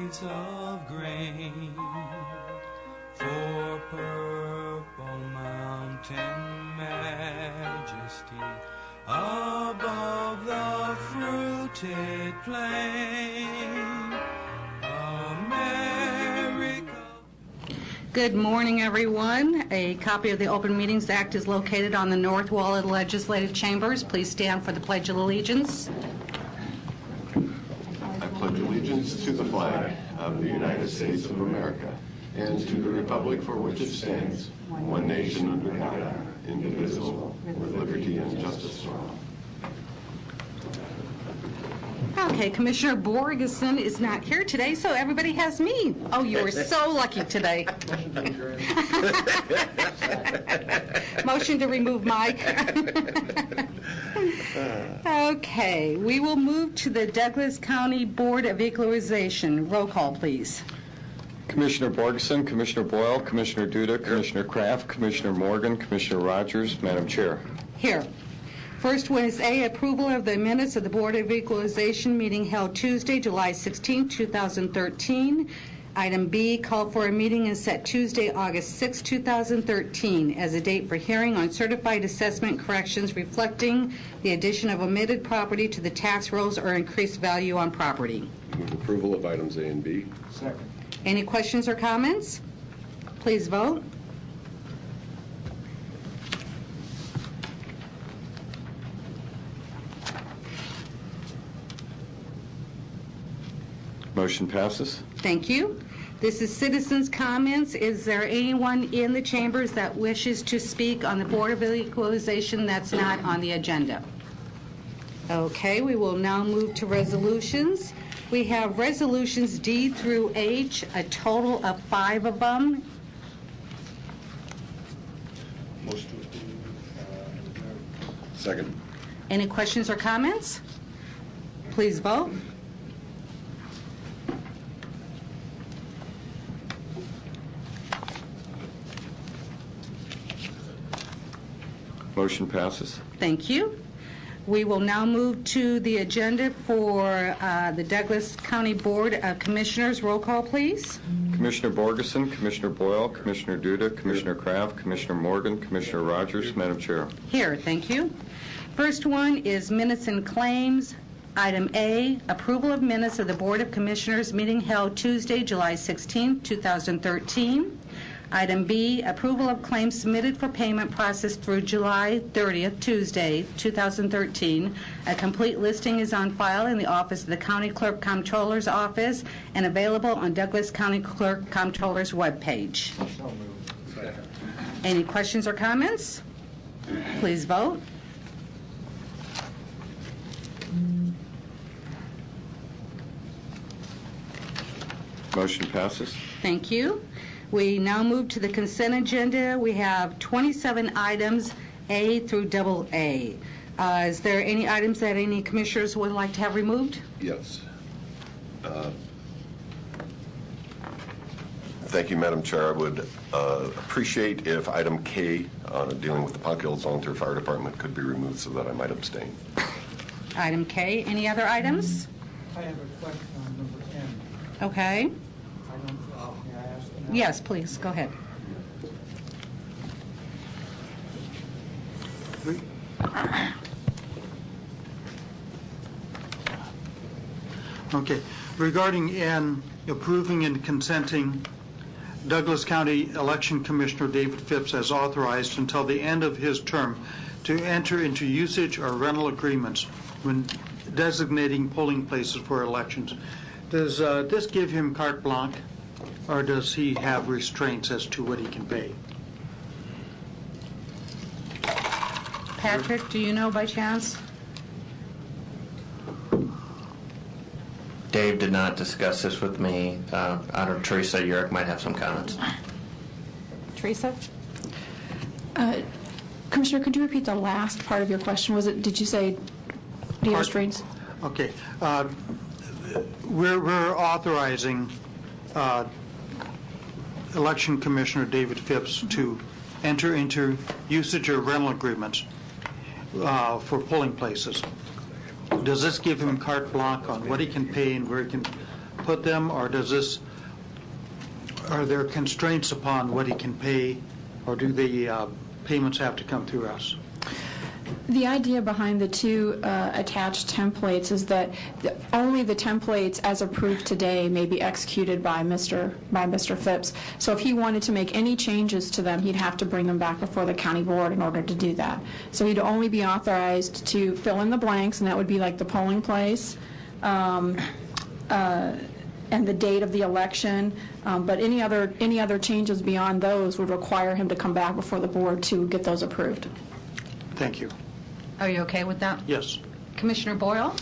of grain, for purple mountain majesty, above the fruited plain, America. Good morning, everyone. A copy of the Open Meetings Act is located on the north wall of the legislative chambers. Please stand for the Pledge of Allegiance. I pledge allegiance to the flag of the United States of America and to the republic for which it stands, one nation under God, indivisible, with liberty and justice for all. Okay, Commissioner Borgeson is not here today, so everybody has me. Oh, you were so lucky today. Motion to remove Mike. Okay, we will move to the Douglas County Board of Equalization. Roll call, please. Commissioner Borgeson, Commissioner Boyle, Commissioner Duda, Commissioner Kraft, Commissioner Morgan, Commissioner Rogers, Madam Chair. Here. First one is A, approval of the minutes of the Board of Equalization meeting held Tuesday, July 16, 2013. Item B, call for a meeting and set Tuesday, August 6, 2013 as a date for hearing on certified assessment corrections reflecting the addition of omitted property to the tax rolls or increased value on property. Move approval of items A and B. Second. Any questions or comments? Please vote. Motion passes. Thank you. This is citizens' comments. Is there anyone in the chambers that wishes to speak on the Board of Equalization that's not on the agenda? Okay, we will now move to resolutions. We have resolutions D through H, a total of 5 of them. Motion to approve. Second. Any questions or comments? Please vote. Motion passes. Thank you. We will now move to the agenda for the Douglas County Board of Commissioners. Roll call, please. Commissioner Borgeson, Commissioner Boyle, Commissioner Duda, Commissioner Kraft, Commissioner Morgan, Commissioner Rogers, Madam Chair. Here, thank you. First one is minutes and claims. Item A, approval of minutes of the Board of Commissioners meeting held Tuesday, July 16, 2013. Item B, approval of claims submitted for payment processed through July 30th, Tuesday, 2013. A complete listing is on file in the office of the County Clerk Comptroller's office and available on Douglas County Clerk Comptroller's webpage. So moved. Second. Any questions or comments? Please vote. Motion passes. Thank you. We now move to the consent agenda. We have 27 items, A through double A. Is there any items that any commissioners would like to have removed? Yes. Thank you, Madam Chair. I would appreciate if item K, dealing with the Ponca Hills Volunteer Fire Department, could be removed so that I might abstain. Item K. Any other items? I have a question on number 10. Okay. May I ask now? Yes, please. Go ahead. Okay. Regarding N, approving and consenting Douglas County Election Commissioner David Phipps as authorized until the end of his term to enter into usage or rental agreements when designating polling places for elections. Does this give him carte blanche, or does he have restraints as to what he can pay? Patrick, do you know by chance? Dave did not discuss this with me. I don't know, Teresa Yurick might have some comments. Teresa? Commissioner, could you repeat the last part of your question? Did you say do you have restraints? Okay. We're authorizing Election Commissioner David Phipps to enter into usage or rental agreements for polling places. Does this give him carte blanche on what he can pay and where he can put them, or are there constraints upon what he can pay, or do the payments have to come through us? The idea behind the two attached templates is that only the templates as approved today may be executed by Mr. Phipps. So if he wanted to make any changes to them, he'd have to bring them back before the county board in order to do that. So he'd only be authorized to fill in the blanks, and that would be like the polling place and the date of the election. But any other changes beyond those would require him to come back before the board to get those approved. Thank you. Are you okay with that? Yes. Commissioner Boyle?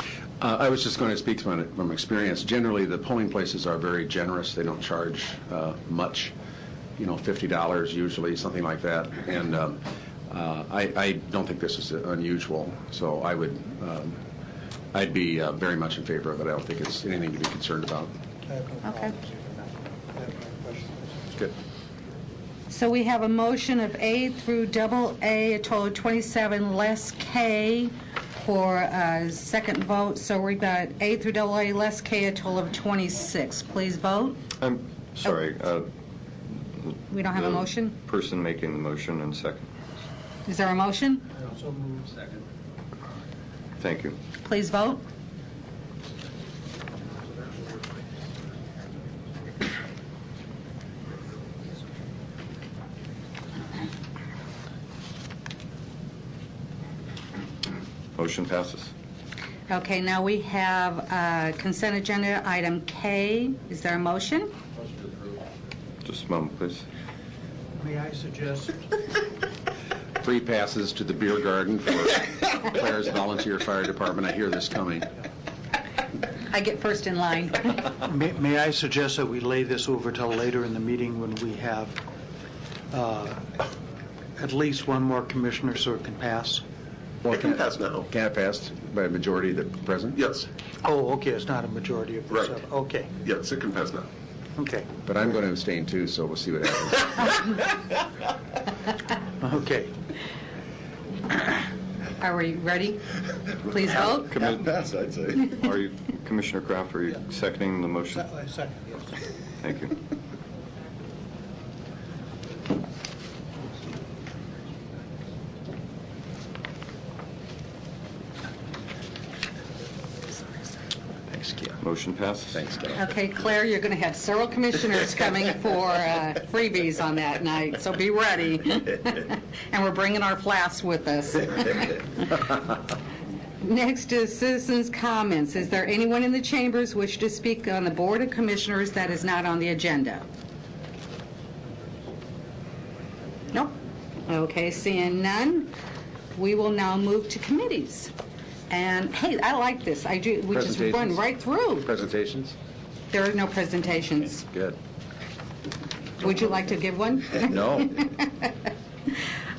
I was just going to speak from experience. Generally, the polling places are very generous. They don't charge much, $50 usually, something like that. And I don't think this is unusual. So I'd be very much in favor of it. I don't think it's anything to be concerned about. I have no Okay. problems even now. I have no questions. Good. So we have a motion of A through double A, a total of 27, less K for a second vote. So we've got A through double A, less K, a total of 26. Please vote. I'm sorry. We don't have a motion? Person making the motion and second. Is there a motion? So moved. Second. Thank you. Please vote. Motion passes. Okay, now we have consent agenda item K. Is there a motion? Just a moment, please. May I suggest, Free passes to the beer garden for Claire's volunteer fire department. I hear this coming. I get first in line. May I suggest that we lay this over till later in the meeting when we have at least one more commissioner so it can pass? Well, It can pass now. Can it pass by a majority of the present? Yes, Oh, okay, it's not a majority of the Right. seven. Okay, yes, it can pass now. okay, But I'm going to abstain too, so we'll see what happens. okay. Are we ready? Please vote. Pass, I'd say. Are you, Commissioner Kraft, are you seconding the motion? second, yes. Thank you. Thanks, Kia. Motion passes. Thanks, Kia. Okay, Claire, you're going to have several commissioners coming for freebies on that night, so be ready. And we're bringing our flasks with us. Next is citizens' comments. Is there anyone in the chambers wish to speak on the Board of Commissioners that is not on the agenda? Nope. Okay, seeing none, we will now move to committees. And, hey, I like this. I do. We just run Presentations? right through. Presentations? There are no presentations. Good. Would you like to give one? No.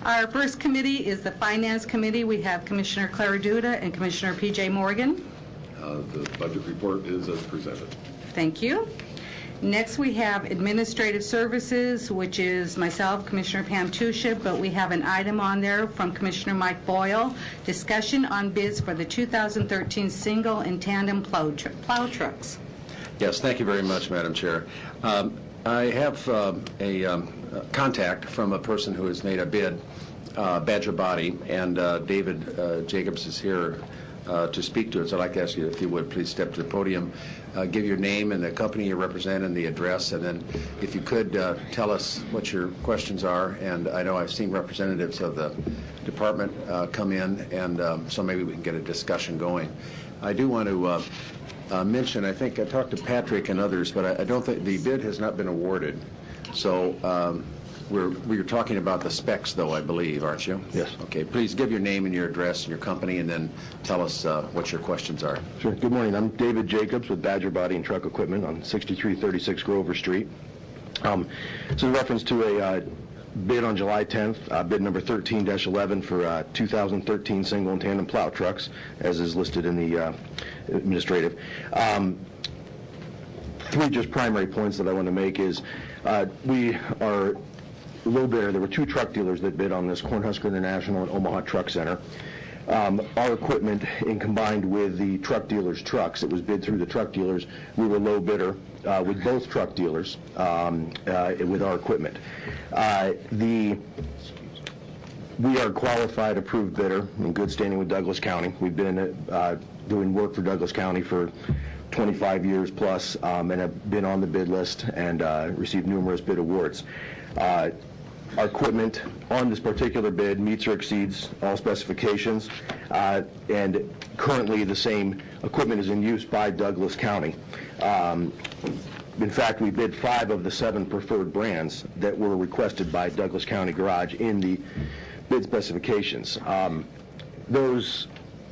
Our first committee is the Finance Committee. We have Commissioner Clara Duda and Commissioner P.J. Morgan. The budget report is as presented. Thank you. Next, we have Administrative Services, which is myself, Commissioner Pam Tuship, but we have an item on there from Commissioner Mike Boyle, discussion on bids for the 2013 single and tandem plow trucks. Yes, thank you very much, Madam Chair. I have a contact from a person who has made a bid, Badger Body, and David Jacobs is here to speak to it. So I'd like to ask you if you would please step to the podium, give your name and the company you represent and the address, and then if you could tell us what your questions are. And I know I've seen representatives of the department come in, and so maybe we can get a discussion going. I do want to mention, I think I talked to Patrick and others, but I don't think the bid has not been awarded. So we're talking about the specs, though, I believe, aren't you? Yes. Okay, please give your name and your address and your company, and then tell us what your questions are. Sure. Good morning. I'm David Jacobs with Badger Body and Truck Equipment on 6336 Grover Street. It's in reference to a bid on July 10th, bid number 13-11 for 2013 single and tandem plow trucks, as is listed in the administrative. Three just primary points that I want to make is we are low bidder. There were two truck dealers that bid on this, Cornhusker International and Omaha Truck Center. our equipment and combined with the truck dealers' trucks. It was bid through the truck dealers. We were low bidder with both truck dealers with our equipment. We are qualified approved bidder in good standing with Douglas County. We've been doing work for Douglas County for 25 years plus, and have been on the bid list and received numerous bid awards. Our equipment on this particular bid meets or exceeds all specifications, and currently the same equipment is in use by Douglas County. In fact, we bid 5 of the 7 preferred brands that were requested by Douglas County Garage in the bid specifications. Those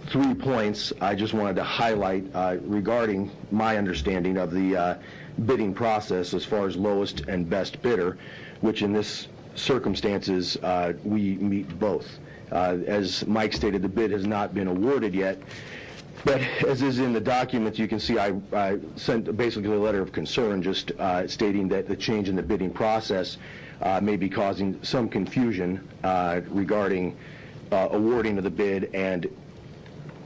3 points I just wanted to highlight regarding my understanding of the bidding process as far as lowest and best bidder, which in this circumstances we meet both. As Mike stated, the bid has not been awarded yet, but as is in the document, you can see I sent basically a letter of concern just stating that the change in the bidding process may be causing some confusion regarding awarding of the bid and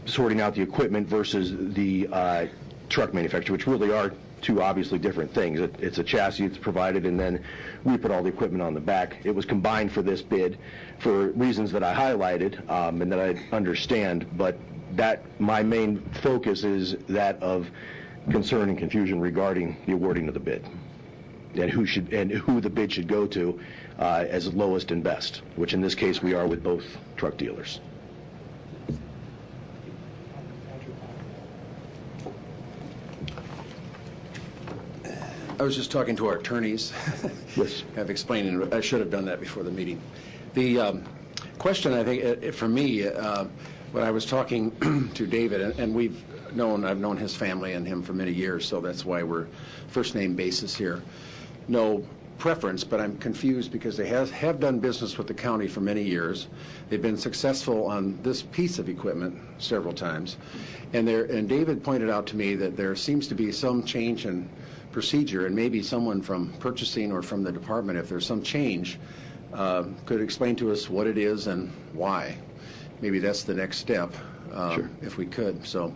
sorting out the equipment versus the truck manufacturer, which really are 2 obviously different things. It's a chassis that's provided, and then we put all the equipment on the back. It was combined for this bid for reasons that I highlighted and that I understand, but that my main focus is that of concern and confusion regarding the awarding of the bid and who the bid should go to as lowest and best, which in this case we are with both truck dealers. I was just talking to our attorneys. Yes. I've explained, and I should have done that before the meeting. The question, I think, for me, when I was talking to David, and I've known his family and him for many years, so that's why we're first name basis here. No preference, but I'm confused because they have done business with the county for many years. They've been successful on this piece of equipment several times, and David pointed out to me that there seems to be some change in procedure, and maybe someone from purchasing or from the department, if there's some change, could explain to us what it is and why. Maybe that's the next step, Sure. if we could. So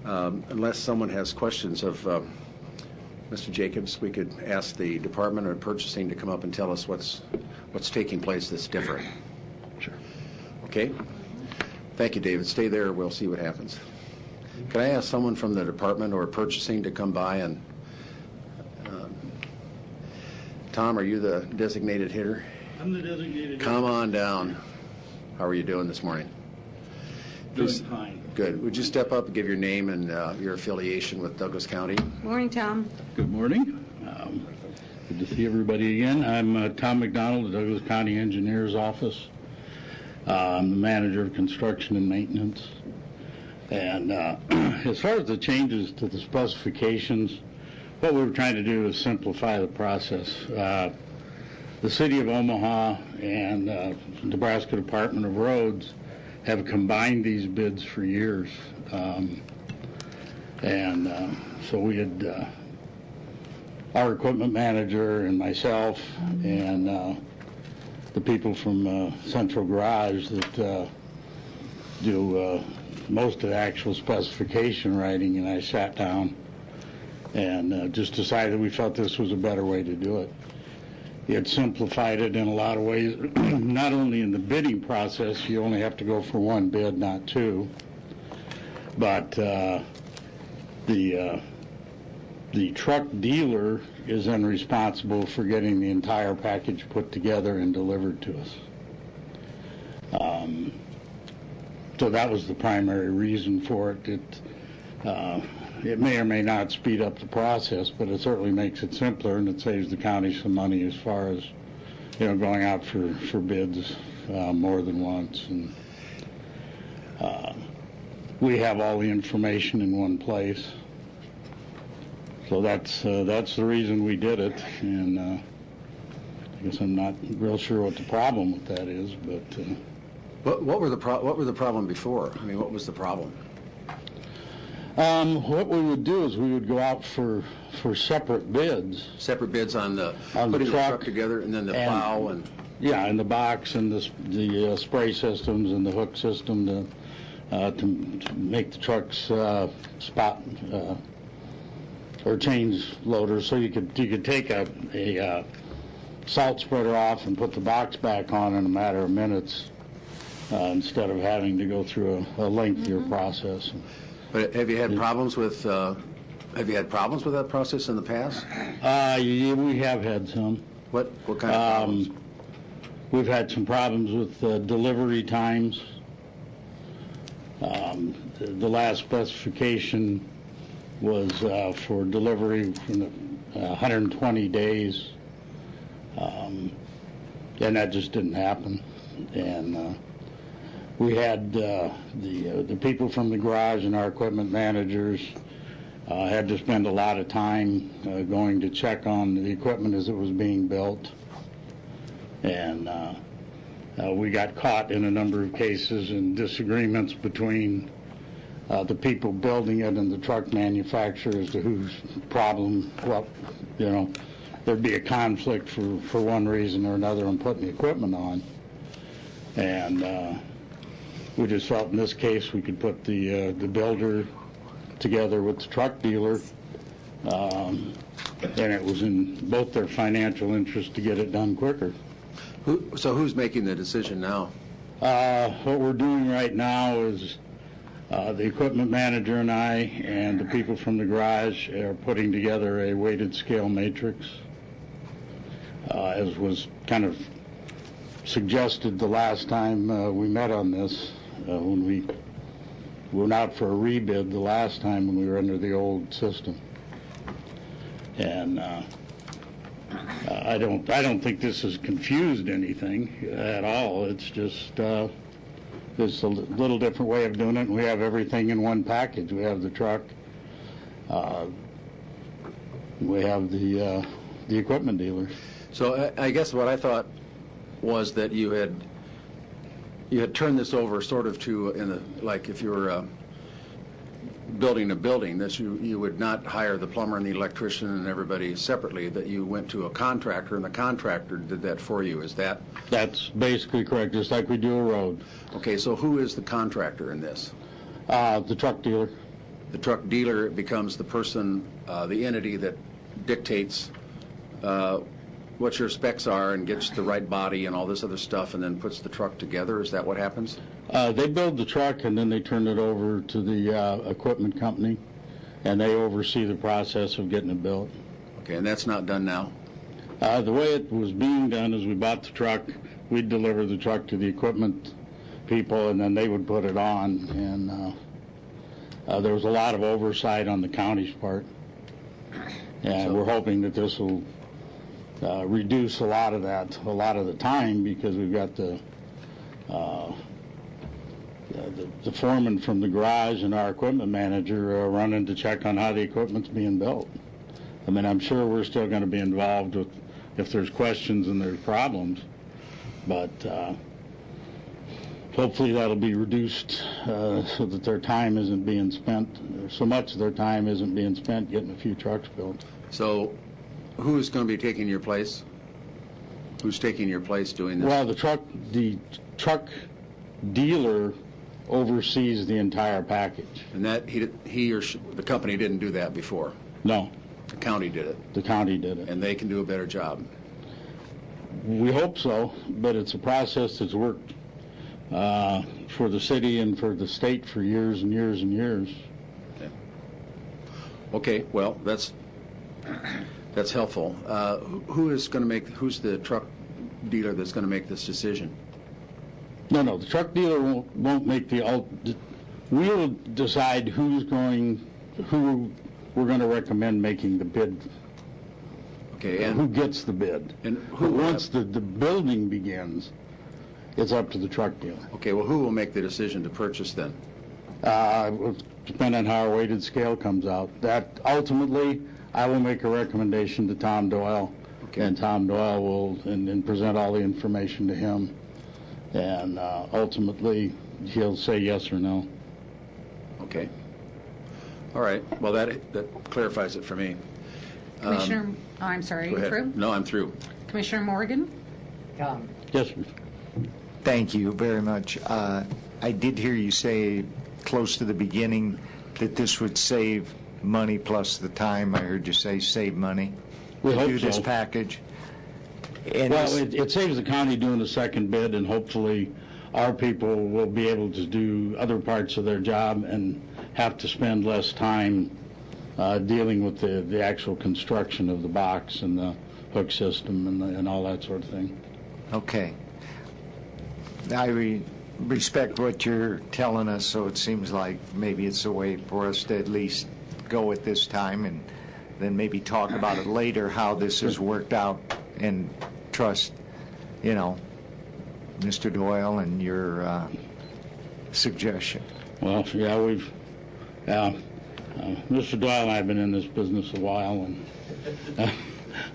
unless someone has questions of Mr. Jacobs, we could ask the department or purchasing to come up and tell us what's taking place that's different. Sure. Okay? Thank you, David. Stay there. We'll see what happens. Can I ask someone from the department or purchasing to come by and Tom, are you the designated hitter? I'm the designated hitter. Come on down. How are you doing this morning? Doing fine. Good. Would you step up and give your name and your affiliation with Douglas County? Morning, Tom. Good morning. Good to see everybody again. I'm Tom McDonald, the Douglas County Engineer's Office. I'm the manager of construction and maintenance. And as far as the changes to the specifications, what we were trying to do is simplify the process. The City of Omaha and Nebraska Department of Roads have combined these bids for years. So we had our equipment manager and myself and the people from Central Garage that do most of the actual specification writing, and I sat down and just decided we felt this was a better way to do it. It simplified it in a lot of ways, not only in the bidding process, you only have to go for 1 bid, not 2, but the truck dealer is then responsible for getting the entire package put together and delivered to us. So that was the primary reason for it. It may or may not speed up the process, but it certainly makes it simpler, and it saves the county some money as far as, going out for bids more than once. And we have all the information in one place. So that's the reason we did it, and I guess I'm not real sure what the problem with that is, but... What were the problem before? I mean, what was the problem? What we would do is we would go out for separate bids. Separate bids on the On the putting the truck truck together, and then the plow and Yeah, and the box and the spray systems and the hook system to make the trucks spot or change loaders. So you could take a salt spreader off and put the box back on in a matter of minutes instead of having to go through a lengthier process. But have you had problems with that process in the past? Yeah, we have had some. What kind of problems? We've had some problems with delivery times. The last specification was for delivery in 120 days, and that just didn't happen. And we had the people from the garage and our equipment managers had to spend a lot of time going to check on the equipment as it was being built. And we got caught in a number of cases in disagreements between the people building it and the truck manufacturer as to whose problem, there'd be a conflict for one reason or another on putting the equipment on. And we just felt in this case we could put the builder together with the truck dealer, and it was in both their financial interest to get it done quicker. So who's making the decision now? What we're doing right now is the equipment manager and I and the people from the garage are putting together a weighted scale matrix, as was kind of suggested the last time we met on this, when we went out for a rebid the last time when we were under the old system. And I don't think this has confused anything at all. It's just it's a little different way of doing it. And we have everything in one package. We have the truck, we have the equipment dealer. So I guess what I thought was that you had turned this over sort of to like if you were building a building, that you would not hire the plumber and the electrician and everybody separately, that you went to a contractor and the contractor did that for you. Is that? That's basically correct, just like we do a road. Okay, so who is the contractor in this? The truck dealer. The truck dealer becomes the person, the entity that dictates what your specs are and gets the right body and all this other stuff and then puts the truck together. Is that what happens? They build the truck and then they turn it over to the equipment company, and they oversee the process of getting it built. Okay, and that's not done now? The way it was being done is we bought the truck, we'd deliver the truck to the equipment people, and then they would put it on. And there was a lot of oversight on the county's part. And we're hoping that this will reduce a lot of the time, because we've got the foreman from the garage and our equipment manager running to check on how the equipment's being built. I mean, I'm sure we're still going to be involved with if there's questions and there's problems, but hopefully that'll be reduced so that their time isn't being spent, or so much of their time isn't being spent getting a few trucks built. So who's going to be taking your place? Who's taking your place doing this? Well, the truck dealer oversees the entire package. And that he or the company didn't do that before? No. The county did it? The county did it. And they can do a better job? We hope so, but it's a process that's worked for the city and for the state for years and years and years. Okay, well, that's helpful. Who's the truck dealer that's going to make this decision? No, the truck dealer won't make we'll decide who we're going to recommend making the bid. Okay, and who gets the bid. And once the building begins, it's up to the truck dealer. Okay, well, who will make the decision to purchase then? Depending on how our weighted scale comes out. That ultimately, I will make a recommendation to Tom Doyle, and Tom Doyle will and present all the information to him, and ultimately he'll say yes or no. Okay. All right. Well, that clarifies it for me. Commissioner, I'm sorry, are you through? No, I'm through. Commissioner Morgan? Yes, sir. Thank you very much. I did hear you say close to the beginning that this would save money plus the time. I heard you say save money We to hope do this so. package. And Well, this- it saves the county doing the second bid, and hopefully our people will be able to do other parts of their job and have to spend less time dealing with the actual construction of the box and the hook system and all that sort of thing. Okay. I respect what you're telling us, so it seems like maybe it's a way for us to at least go at this time and then maybe talk about it later, how this has worked out, and trust, Mr. Doyle and your suggestion. Well, yeah, Mr. Doyle and I have been in this business a while, and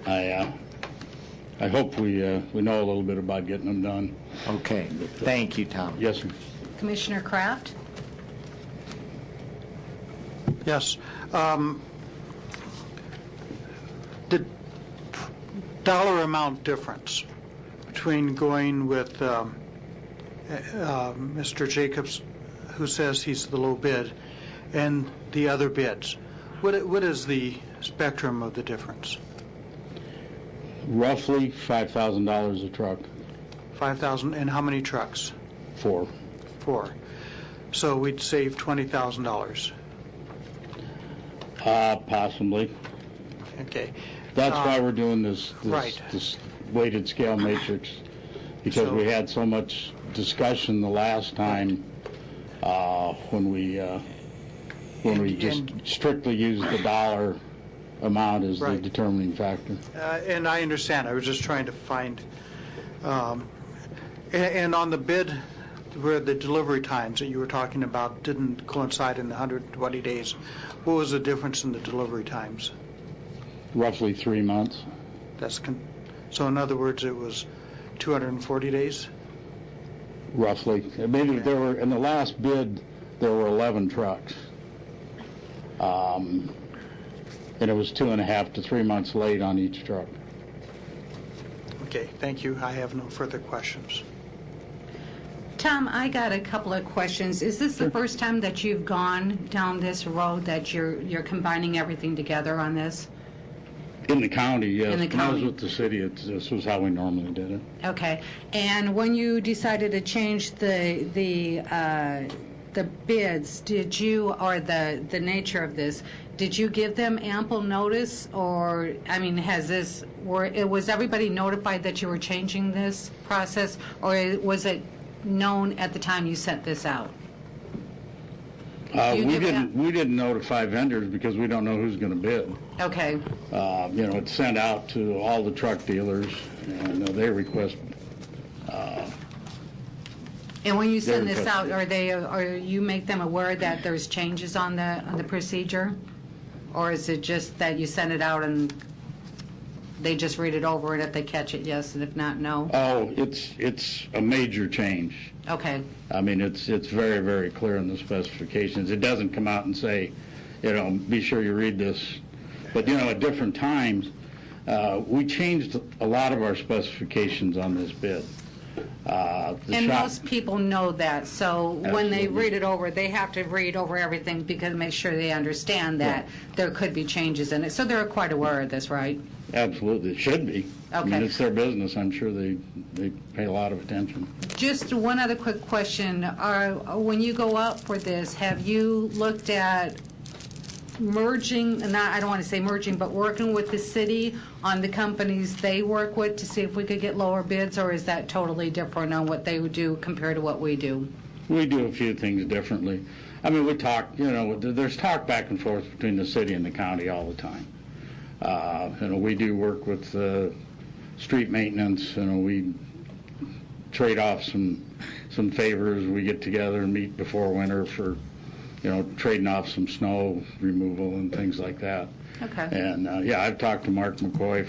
I hope we know a little bit about getting them done. Okay. Thank you, Tom. Yes, sir. Commissioner Kraft? Yes. The dollar amount difference between going with Mr. Jacobs, who says he's the low bid, and the other bids, what is the spectrum of the difference? Roughly $5,000 a truck. 5,000, and how many trucks? 4. 4. So we'd save $20,000. Possibly. Okay. That's why we're doing this Right. this weighted scale matrix, because we had so much discussion the last time when we just strictly used the dollar amount as the Right. determining factor. And I understand. I was just trying to find. And on the bid, where the delivery times that you were talking about didn't coincide in the 120 days, what was the difference in the delivery times? Roughly 3 months. So in other words, it was 240 days? Roughly. Maybe there were, in the last bid, there were 11 trucks. And it was 2.5 to 3 months late on each truck. Okay, thank you. I have no further questions. Tom, I got a couple of questions. Is this the first time that you've gone down this road, that you're combining everything together on this? In the county, yes. In the When I was county. with the city, this was how we normally did it. Okay. And when you decided to change the bids, did you, or the nature of this, did you give them ample notice, or, I mean, was everybody notified that you were changing this process, or was it known at the time you sent this out? We give didn't notify vendors because we don't know who's going to bid. Okay. It's sent out to all the truck dealers, and they request. And when you send this request- out, or you make them aware that there's changes on the procedure? Or is it just that you send it out and they just read it over, and if they catch it, yes, and if not, no? Oh, it's a major change. Okay. I mean, it's very, very clear in the specifications. It doesn't come out and say, be sure you read this. But, at different times, we changed a lot of our specifications on this bid. And most people know that, so when they Absolutely. read it over, they have to read over everything because make sure they understand that there could be changes in it. So they're quite aware of this, right? Absolutely, it should be. I mean, Okay. it's their business. I'm sure they pay a lot of attention. Just one other quick question. When you go out for this, have you looked at merging, I don't want to say merging, but working with the city on the companies they work with to see if we could get lower bids, or is that totally different on what they would do compared to what we do? We do a few things differently. I mean, we talk, there's talk back and forth between the city and the county all the time. We do work with street maintenance, we trade off some favors. We get together and meet before winter for, trading off some snow removal and things like that. Okay. And, I've talked to Mark McCoy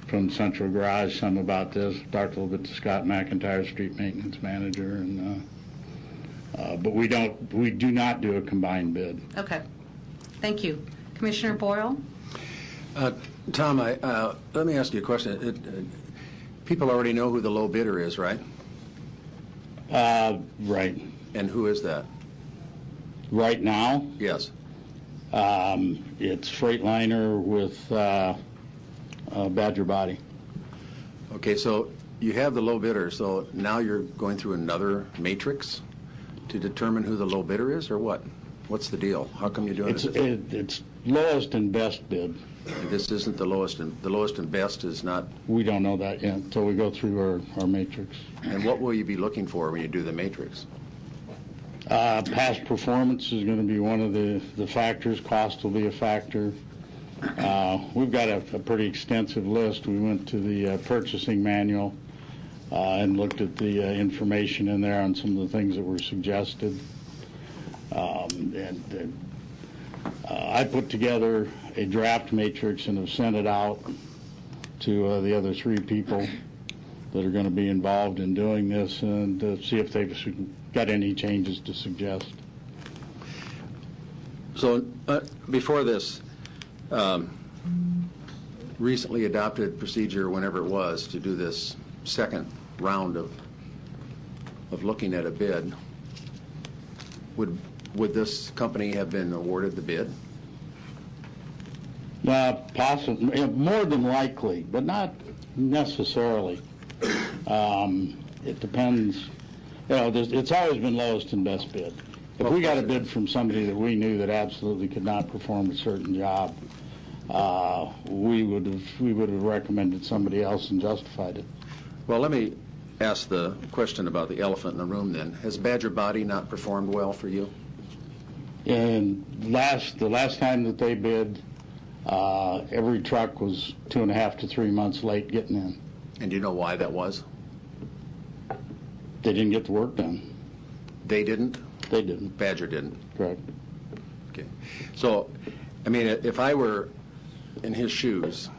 from Central Garage some about this, talked a little bit to Scott McIntyre, street maintenance manager, and but we do not do a combined bid. Okay. Thank you. Commissioner Boyle? Tom, let me ask you a question. People already know who the low bidder is, right? Right. And who is that? Right now, Yes. it's Freightliner with Badger Body. Okay, so you have the low bidder, so now you're going through another matrix to determine who the low bidder is, or what? What's the deal? How come you're doing it? It's lowest and best bid. This isn't the lowest and best is not. We don't know that yet until we go through our matrix. And what will you be looking for when you do the matrix? Past performance is going to be one of the factors. Cost will be a factor. We've got a pretty extensive list. We went to the purchasing manual and looked at the information in there on some of the things that were suggested. I put together a draft matrix and have sent it out to the other three people that are going to be involved in doing this, and see if they've got any changes to suggest. So before this recently adopted procedure, whenever it was, to do this second round of looking at a bid, would this company have been awarded the bid? Possibly, more than likely, but not necessarily. It depends. It's always been lowest and best bid. If we got a bid from somebody that we knew that absolutely could not perform a certain job, we would have recommended somebody else and justified it. Well, let me ask the question about the elephant in the room then. Has Badger Body not performed well for you? And the last time that they bid, every truck was 2.5 to 3 months late getting in. And do you know why that was? They didn't get the work done. They didn't? They didn't. Badger didn't? Correct. Okay. So, I mean, if I were in his shoes,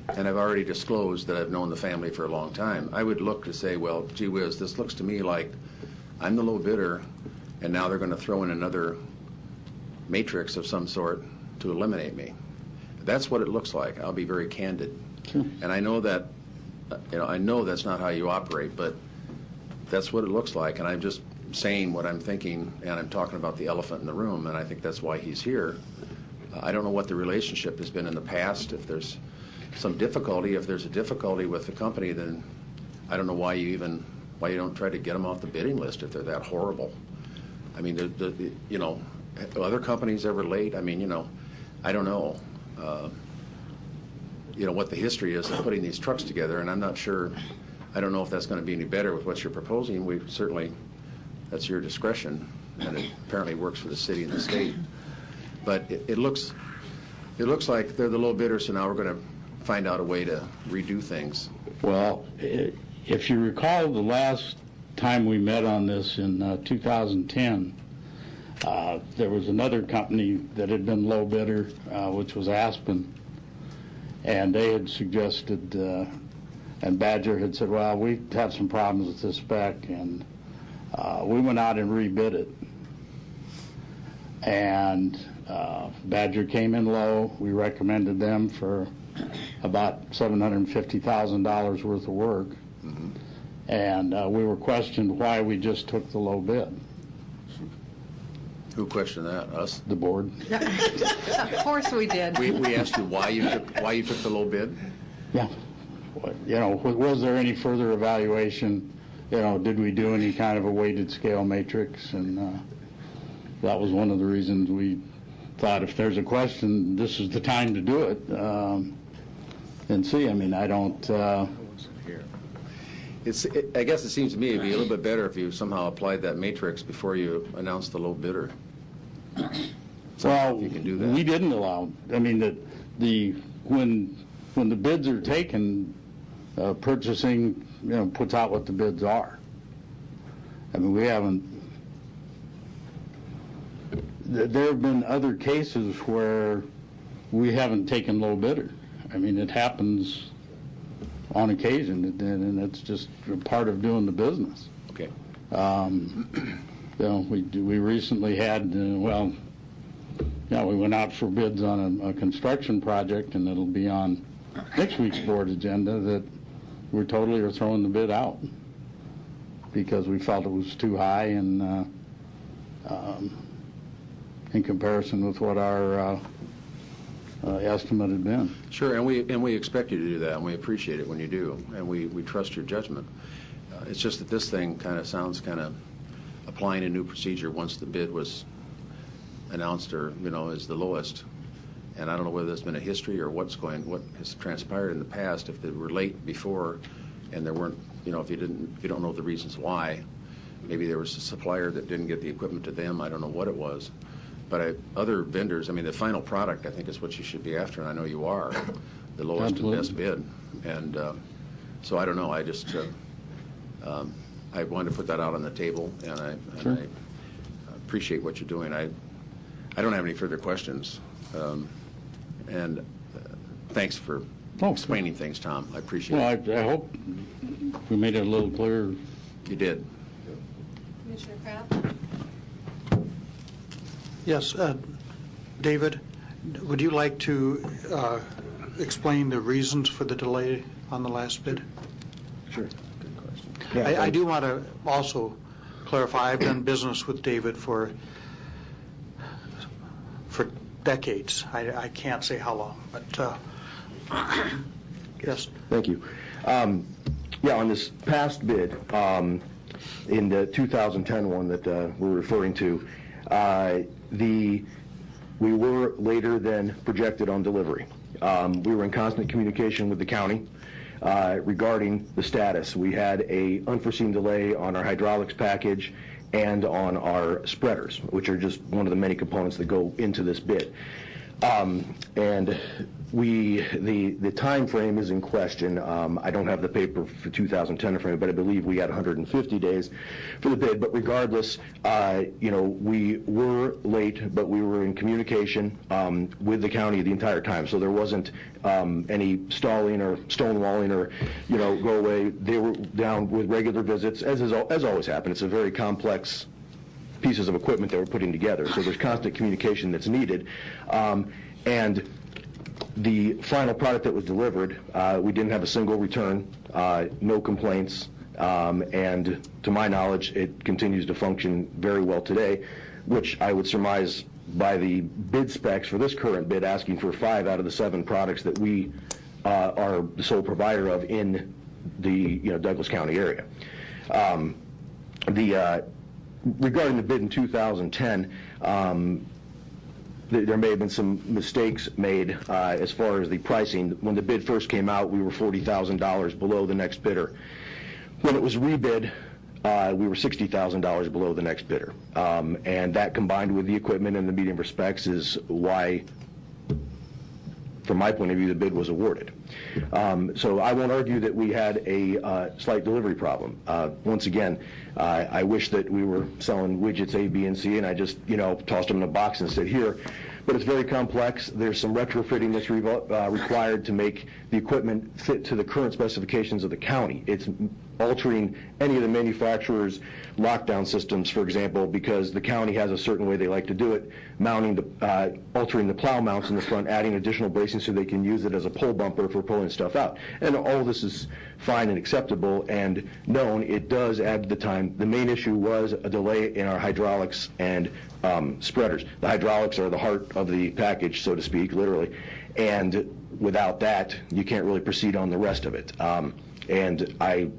and I've already disclosed that I've known the family for a long time, I would look to say, well, gee whiz, this looks to me like I'm the low bidder, and now they're going to throw in another matrix of some sort to eliminate me. That's what it looks like. I'll be very candid. Sure. And I know that, I know that's not how you operate, but that's what it looks like. And I'm just saying what I'm thinking, and I'm talking about the elephant in the room, and I think that's why he's here. I don't know what the relationship has been in the past. If there's some difficulty, if there's a difficulty with the company, then I don't know why you don't try to get them off the bidding list if they're that horrible. I mean, other companies ever late? I mean, I don't know. What the history is of putting these trucks together, and I'm not sure. I don't know if that's going to be any better with what you're proposing. We certainly, that's your discretion, and it apparently works for the city and the state. But it looks like they're the low bidder, so now we're going to find out a way to redo things. Well, if you recall the last time we met on this in 2010, there was another company that had been low bidder, which was Aspen, and they had suggested, and Badger had said, well, we have some problems with this spec, and we went out and rebid it. And Badger came in low. We recommended them for about $750,000 worth of work. Mm-hmm. And we were questioned why we just took the low bid. Who questioned that? Us? The board. Of course we did. We asked you why you took the low bid? Yeah. Was there any further evaluation? Did we do any kind of a weighted scale matrix? And that was one of the reasons we thought if there's a question, this is the time to do it. And see, I mean, I don't... I guess it seems to me it'd be a little bit better if you somehow applied that matrix before you announced the low bidder. So well, you can do that. We didn't allow. I mean, when the bids are taken, purchasing puts out what the bids are. I mean, we haven't. There have been other cases where we haven't taken low bidder. I mean, it happens on occasion, and it's just a part of doing the business. Okay. We recently had, we went out for bids on a construction project, and it'll be on next week's board agenda, that we totally are throwing the bid out because we felt it was too high in comparison with what our estimate had been. Sure, and we expect you to do that, and we appreciate it when you do, and we trust your judgment. It's just that this thing kind of sounds kind of applying a new procedure once the bid was announced or, as the lowest. And I don't know whether there's been a history or what has transpired in the past. If they were late before and there weren't, if you don't know the reasons why, maybe there was a supplier that didn't get the equipment to them. I don't know what it was. But other vendors, the final product, I think, is what you should be after, and I know you are, the lowest Absolutely. and best bid. And so I don't know. I just I wanted to put that out on the table, and I appreciate what you're doing. I don't have any further questions. And thanks for explaining things, Tom. I appreciate it. Well, I hope we made it a little clearer. You did. Commissioner Kraft? Yes, David, would you like to explain the reasons for the delay on the last bid? Sure. Good question. I do want to also clarify, I've done business with David for decades. I can't say how long, but yes. Thank you. On this past bid, in the 2010 one that we're referring to, we were later than projected on delivery. We were in constant communication with the county regarding the status. We had a unforeseen delay on our hydraulics package and on our spreaders, which are just one of the many components that go into this bid. And the time frame is in question. I don't have the paper for 2010 in front of me, but I believe we had 150 days for the bid. But regardless, we were late, but we were in communication with the county the entire time. So there wasn't any stalling or stonewalling or, go away. They were down with regular visits, as always happened. It's a very complex pieces of equipment that we're putting together. So there's constant communication that's needed. And the final product that was delivered, we didn't have a single return, no complaints, and to my knowledge, it continues to function very well today, which I would surmise by the bid specs for this current bid, asking for 5 out of the 7 products that we are the sole provider of in the Douglas County area. Regarding the bid in 2010, there may have been some mistakes made as far as the pricing. When the bid first came out, we were $40,000 below the next bidder. When it was rebid, we were $60,000 below the next bidder. And that, combined with the equipment and the medium specs, is why, from my point of view, the bid was awarded. So I won't argue that we had a slight delivery problem. Once again, I wish that we were selling widgets A, B, and C, and I just, tossed them in a box and said, here. But it's very complex. There's some retrofitting that's required to make the equipment fit to the current specifications of the county. It's altering any of the manufacturer's lockdown systems, for example, because the county has a certain way they like to do it, altering the plow mounts in the front, adding additional bracing so they can use it as a pull bumper for pulling stuff out. And all this is fine and acceptable and known. It does add to the time. The main issue was a delay in our hydraulics and spreaders. The hydraulics are the heart of the package, so to speak, literally. And without that, you can't really proceed on the rest of it. And I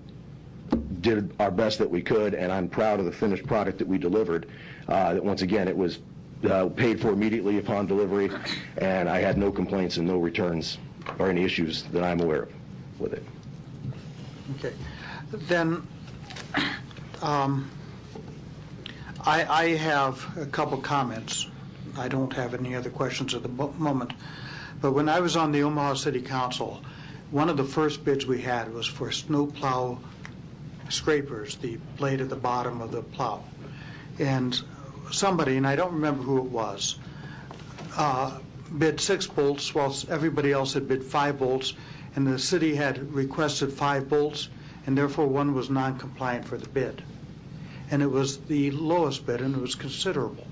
did our best that we could, and I'm proud of the finished product that we delivered. That once again, it was paid for immediately upon delivery, and I had no complaints and no returns or any issues that I'm aware of with it. Okay. Then I have a couple comments. I don't have any other questions at the moment. But when I was on the Omaha City Council, one of the first bids we had was for snowplow scrapers, the blade at the bottom of the plow. And somebody, and I don't remember who it was, bid 6 bolts while everybody else had bid 5 bolts, and the city had requested 5 bolts, and therefore one was non-compliant for the bid. And it was the lowest bid, and it was considerable.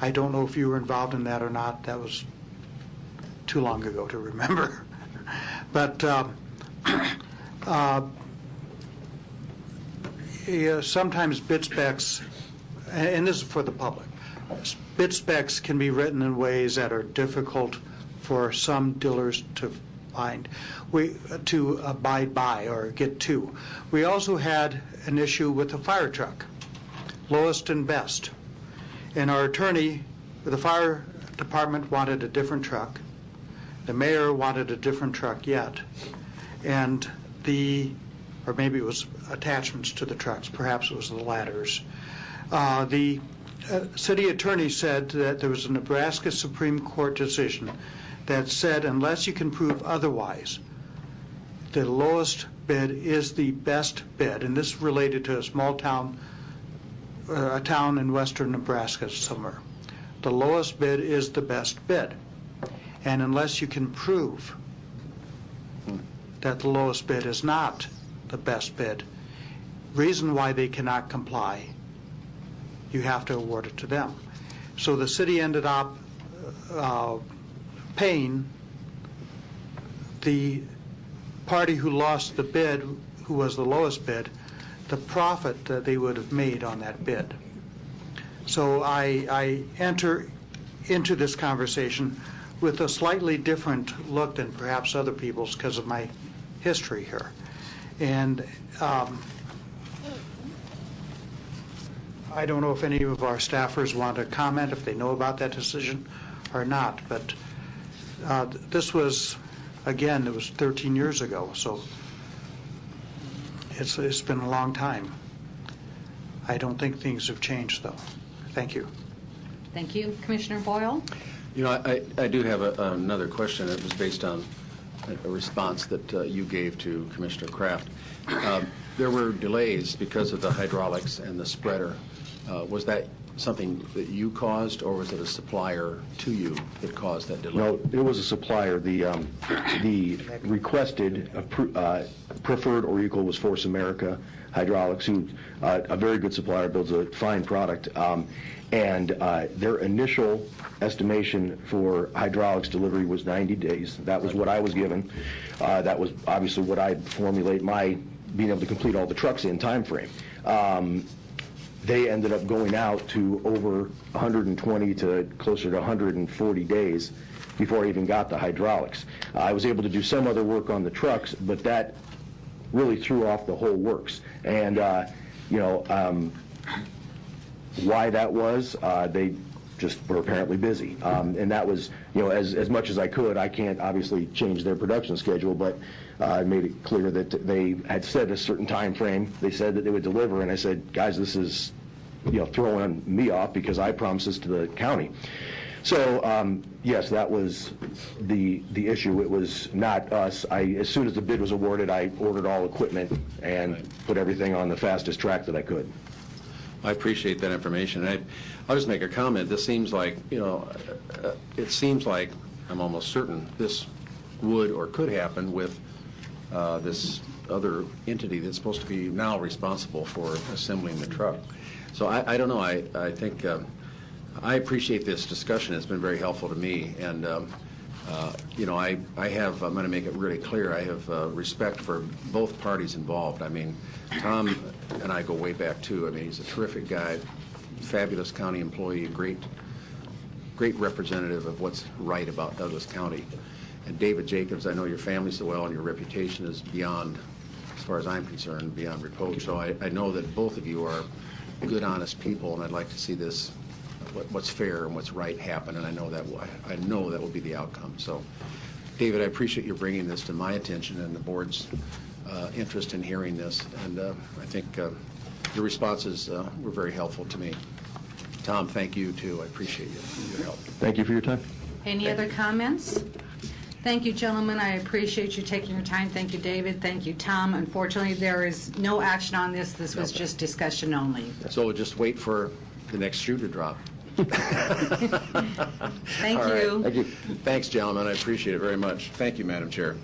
I don't know if you were involved in that or not. That was too long ago to remember. But Sometimes bid specs, and this is for the public, bid specs can be written in ways that are difficult for some dealers to find, to abide by or get to. We also had an issue with the fire truck, lowest and best. And our attorney, the fire department wanted a different truck. The mayor wanted a different truck yet. And or maybe it was attachments to the trucks, perhaps it was the ladders. The city attorney said that there was a Nebraska Supreme Court decision that said unless you can prove otherwise, the lowest bid is the best bid. And this related to a small town, a town in western Nebraska somewhere. The lowest bid is the best bid. And unless you can prove that the lowest bid is not the best bid, reason why they cannot comply, you have to award it to them. So the city ended up paying the party who lost the bid, who was the lowest bid, the profit that they would have made on that bid. So I enter into this conversation with a slightly different look than perhaps other people's because of my history here. And I don't know if any of our staffers want to comment if they know about that decision or not, but this was, again, it was 13 years ago, so it's been a long time. I don't think things have changed, though. Thank you. Thank you. Commissioner Boyle? You know, I do have another question that was based on a response that you gave to Commissioner Kraft. There were delays because of the hydraulics and the spreader. Was that something that you caused, or was it a supplier to you that caused that delay? No, it was a supplier. The requested preferred or equal was Force America Hydraulics, who a very good supplier, builds a fine product. And their initial estimation for hydraulics delivery was 90 days. That was what I was given. That was obviously what I formulate my being able to complete all the trucks in time frame. They ended up going out to over 120 to closer to 140 days before I even got the hydraulics. I was able to do some other work on the trucks, but that really threw off the whole works. And, why that was, they just were apparently busy. And that was, as much as I could. I can't obviously change their production schedule, but I made it clear that they had set a certain time frame. They said that they would deliver, and I said, guys, this is, throwing me off because I promised this to the county. So, yes, that was the issue. It was not us. As soon as the bid was awarded, I ordered all equipment and put everything on the fastest track that I could. I appreciate that information. I'll just make a comment. This seems like, it seems like, I'm almost certain, this would or could happen with this other entity that's supposed to be now responsible for assembling the truck. So I don't know. I think I appreciate this discussion. It's been very helpful to me. And, I'm going to make it really clear. I have respect for both parties involved. I mean, Tom and I go way back, too. I mean, he's a terrific guy, fabulous county employee, great representative of what's right about Douglas County. And David Jacobs, I know your family so well, and your reputation is beyond, as far as I'm concerned, beyond reproach. So I know that both of you are good, honest people, and I'd like to see this, what's fair and what's right, happen. And I know that will be the outcome. So, David, I appreciate you bringing this to my attention and the board's interest in hearing this. And I think your responses were very helpful to me. Tom, thank you too. I appreciate your help. Thank you for your time. Any other comments? Thank you, gentlemen. I appreciate you taking your time. Thank you, David. Thank you, Tom. Unfortunately, there is no action on this. This was just discussion only. So we'll just wait for the next shoe to drop. Thank you. Thank you. Thanks, gentlemen. I appreciate it very much. Thank you, Madam Chair.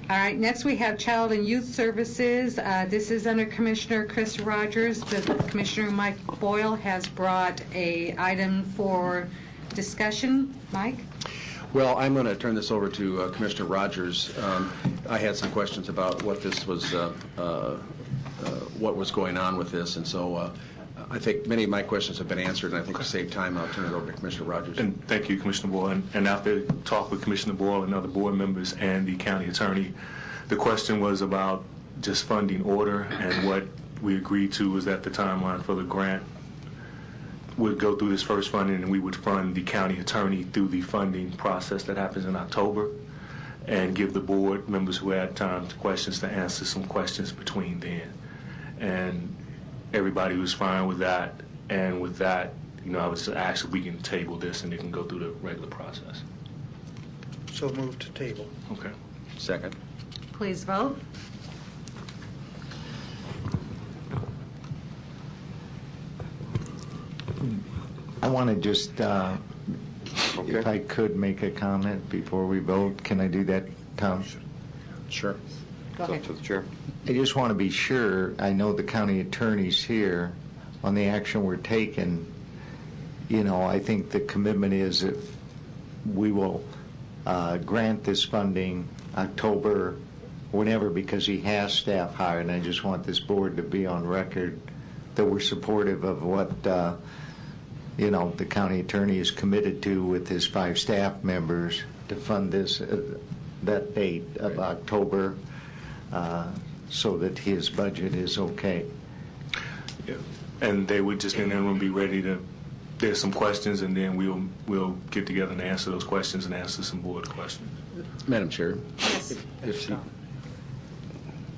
All right, next we have Child and Youth Services. This is under Commissioner Chris Rogers, but Commissioner Mike Boyle has brought a item for discussion. Mike? Well, I'm going to turn this over to Commissioner Rogers. I had some questions about what this was, what was going on with this, and so I think many of my questions have been answered, and I think to save time, I'll turn it over to Commissioner Rogers. And thank you, Commissioner Boyle. And after talk with Commissioner Boyle and other board members and the county attorney, the question was about just funding order, and what we agreed to was that the timeline for the grant would go through this first funding, and we would fund the county attorney through the funding process that happens in October, and give the board members who had time to questions to answer some questions between then. And everybody was fine with that. And with that, I was just asked if we can table this and it can go through the regular process. So moved to table. Okay. Second. Please vote. I want to just, if I could make a comment before we vote. Can I do that, Tom? Sure. Go ahead. Up to the chair. I just want to be sure, I know the county attorney's here, on the action we're taking. I think the commitment is that we will grant this funding October, whenever, because he has staff hired, and I just want this board to be on record that we're supportive of what the county attorney is committed to with his 5 staff members to fund this that date of October, so that his budget is okay. Yeah. And they would just in that room be ready to. There's some questions, and then we'll get together and answer those questions and answer some board questions. Madam Chair. Yes.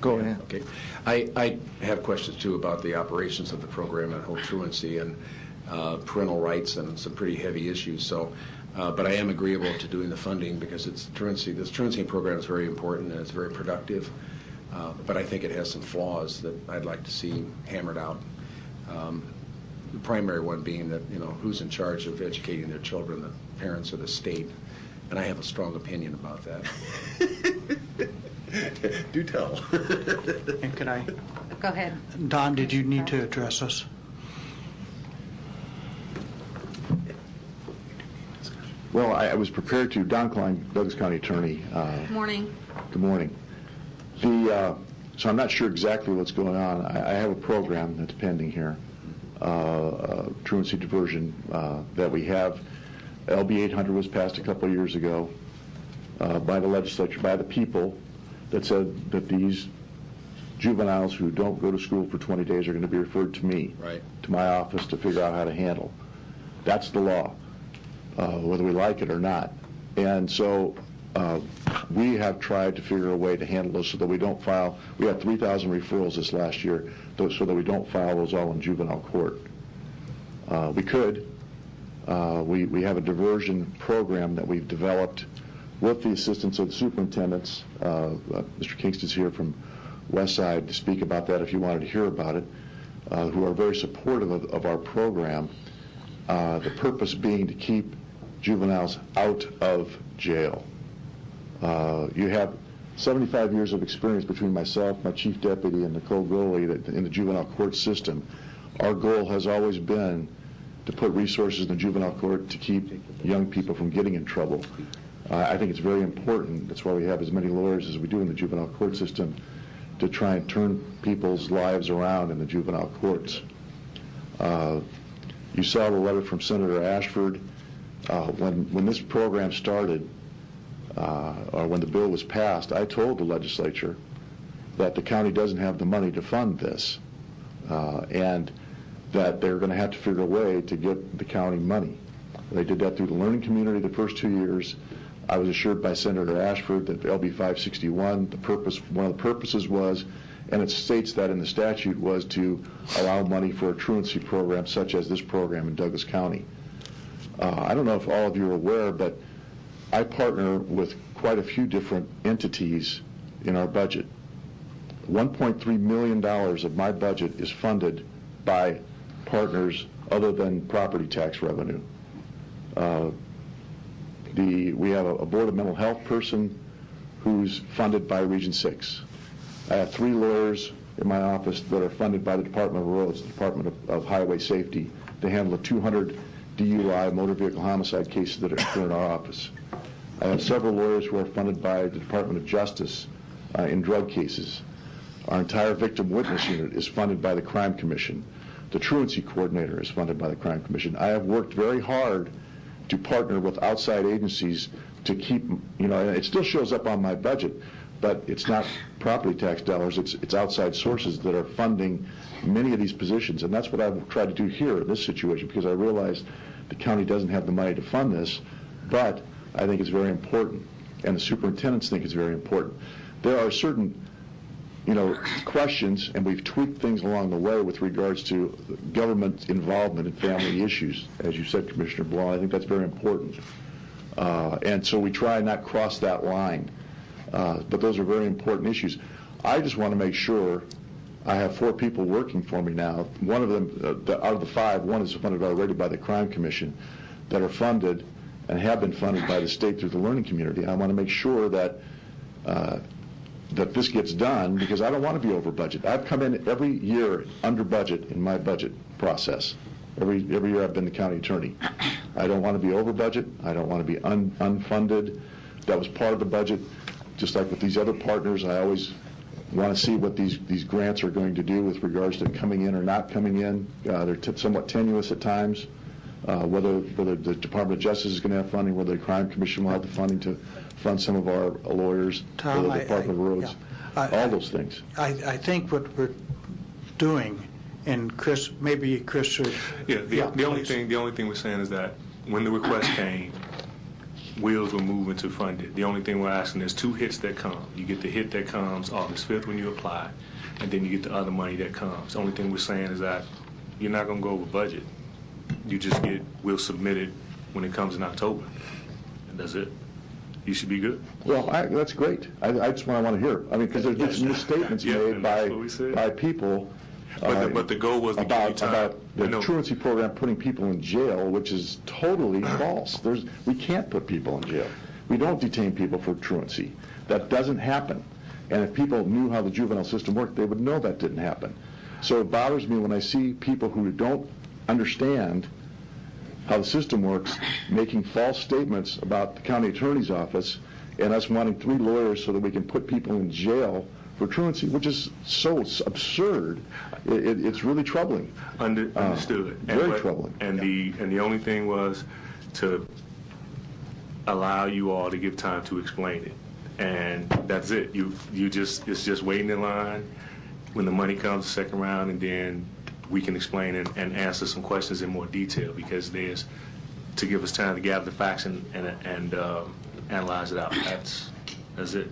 Go ahead. Okay. I have questions, too, about the operations of the program and whole truancy and parental rights and some pretty heavy issues. So, but I am agreeable to doing the funding because it's truancy. This truancy program is very important and it's very productive. But I think it has some flaws that I'd like to see hammered out. The primary one being that, who's in charge of educating their children, the parents or the state. And I have a strong opinion about that. Do tell. And can I? Go ahead. Don, did you need to address us? Well, I was prepared to. Don Klein, Douglas County Attorney. Morning. Good morning. So I'm not sure exactly what's going on. I have a program that's pending here, truancy diversion, that we have. LB 800 was passed a couple of years ago by the legislature, by the people, that said that these juveniles who don't go to school for 20 days are going to be referred to me, right, to my office to figure out how to handle. That's the law, whether we like it or not. And so we have tried to figure a way to handle this so that we don't file. We had 3,000 referrals this last year, so that we don't file those all in juvenile court. We could. We have a diversion program that we've developed with the assistance of the superintendents. Mr. Kingston's here from Westside to speak about that if you wanted to hear about it, who are very supportive of our program. The purpose being to keep juveniles out of jail. You have 75 years of experience between myself, my chief deputy, and Nicole Goley in the juvenile court system. Our goal has always been to put resources in the juvenile court to keep young people from getting in trouble. I think it's very important. That's why we have as many lawyers as we do in the juvenile court system, to try and turn people's lives around in the juvenile courts. You saw the letter from Senator Ashford. When this program started, or when the bill was passed, I told the legislature that the county doesn't have the money to fund this, and that they're going to have to figure a way to get the county money. They did that through the learning community the first 2 years. I was assured by Senator Ashford that LB 561, one of the purposes was, and it states that in the statute, was to allow money for a truancy program such as this program in Douglas County. I don't know if all of you are aware, but I partner with quite a few different entities in our budget. $1.3 million of my budget is funded by partners other than property tax revenue. We have a Board of Mental Health person who's funded by Region 6. I have 3 lawyers in my office that are funded by the Department of Roads, the Department of Highway Safety, to handle the 200 DUI motor vehicle homicide cases that occur in our office. I have several lawyers who are funded by the Department of Justice in drug cases. Our entire victim witness unit is funded by the Crime Commission. The truancy coordinator is funded by the Crime Commission. I have worked very hard to partner with outside agencies to keep, and it still shows up on my budget, but it's not property tax dollars, it's outside sources that are funding many of these positions, and that's what I've tried to do here in this situation, because I realize the county doesn't have the money to fund this, but I think it's very important, and the superintendents think it's very important. There are certain questions, and we've tweaked things along the way with regards to government involvement in family issues. As you said, Commissioner Blau, I think that's very important. And so we try not cross that line. But those are very important issues. I just want to make sure I have 4 people working for me now. One of them, out of the 5, one is funded already by the Crime Commission, that are funded and have been funded by the state through the learning community. I want to make sure that that this gets done, because I don't want to be over budget. I've come in every year under budget in my budget process. Every year I've been the county attorney. I don't want to be over budget. I don't want to be unfunded. That was part of the budget. Just like with these other partners, I always want to see what these grants are going to do with regards to coming in or not coming in. They're somewhat tenuous at times. Whether the Department of Justice is going to have funding, whether the Crime Commission will have the funding to fund some of our lawyers, Tom, whether the Department of Roads, all those things. I think what we're doing, and Chris, maybe Chris should... The only thing we're saying is that when the request came, wheels were moving to fund it. The only thing we're asking is 2 hits that come. You get the hit that comes August 5th when you apply, and then you get the other money that comes. The only thing we're saying is that you're not going to go over budget. You just we'll submit it when it comes in October, and that's it. You should be good. Well, that's great. I just want to hear. I mean, because there's just misstatements made by people. But the goal was to give you time. About the truancy program putting people in jail, which is totally false. We can't put people in jail. We don't detain people for truancy. That doesn't happen. And if people knew how the juvenile system worked, they would know that didn't happen. So it bothers me when I see people who don't understand how the system works making false statements about the county attorney's office and us wanting 3 lawyers so that we can put people in jail for truancy, which is so absurd. It's really troubling. Understood. Very troubling. And the only thing was to allow you all to give time to explain it, and that's it. It's just waiting in line when the money comes the second round, and then we can explain and answer some questions in more detail, because there's to give us time to gather the facts and analyze it out. That's it.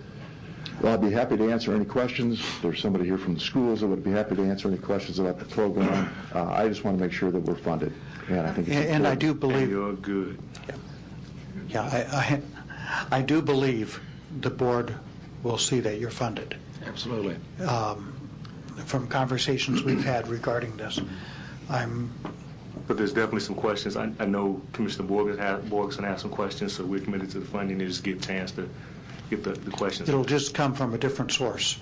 Well, I'd be happy to answer any questions. There's somebody here from the schools that would be happy to answer any questions about the program. I just want to make sure that we're funded. And I think it's and I do believe... And you're good. Yeah, I do believe the board will see that you're funded. Absolutely. From conversations we've had regarding this, But there's definitely some questions. I know Commissioner Borgeson has some questions, so we're committed to the funding to just get a chance to get the questions. It'll just come from a different source.